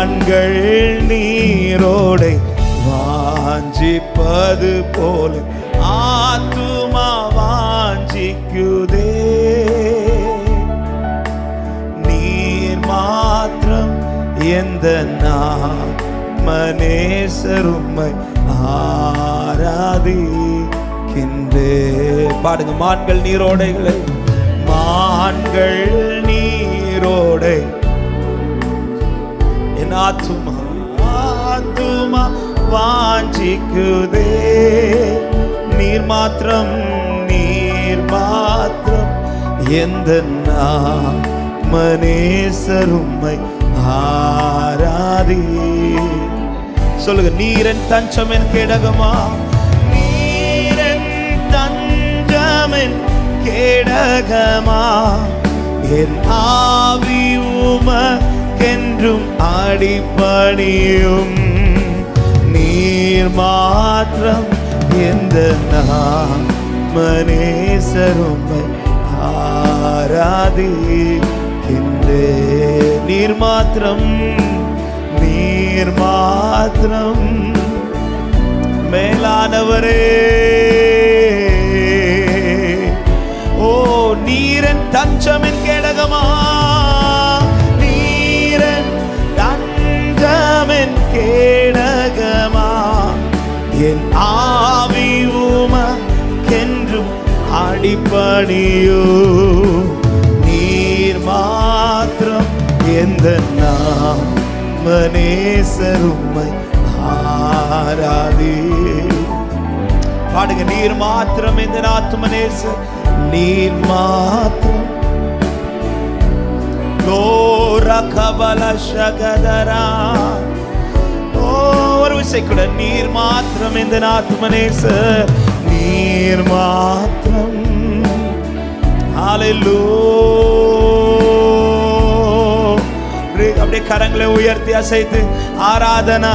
மான்கள் நீரோடை வாஞ்சிப்பது போல ஆத்துமா வாஞ்சிக்குதே. நீர் மாத்திரம் எந்த மனேசருமை ஆராதிக்கின்றே. பாடுங்க. மான்கள் நீரோடைகளை, மான்கள் நீரோடை என் ஆத்துமா ஆத்துமா வாஞ்சிக்குதே. நீர் மாத்திரம் எந்த மனேசருமை ஆராதி. சொல்லுங்க. நீரன் தஞ்சமென் கேடகமா, நீரன் தஞ்சமென் கேடகமா, என் ஆவி உமக்கென்றும் அடிபணியும். நீர் மாத்திரம் எந்த மனேசருமை ஆராதிக்கின்றே. நீர் மாத்திரம் மேலானவரே. ஓ நீரன் தஞ்சமென் கேடகமா, நீரன் தஞ்சமென் கேடகமா, என் ஆவி உமக்கென்றும் அடிபணியோ. நீர் மாத்திரம் எந்த மனேசருமை ஆராதி. பாடுங்க. நீர் மாத்திரம் எந்த ஆத்துமனேசர், நீர் மாத்திரம். ஒரு விசை கூட. நீர் மாத்திரம் எந்த ஆத்துமனேசர், நீர் மாத்திரம். ஹல்லேலூயா. அப்படியே கரங்களை உயர்த்தி அசைத்து ஆராதனா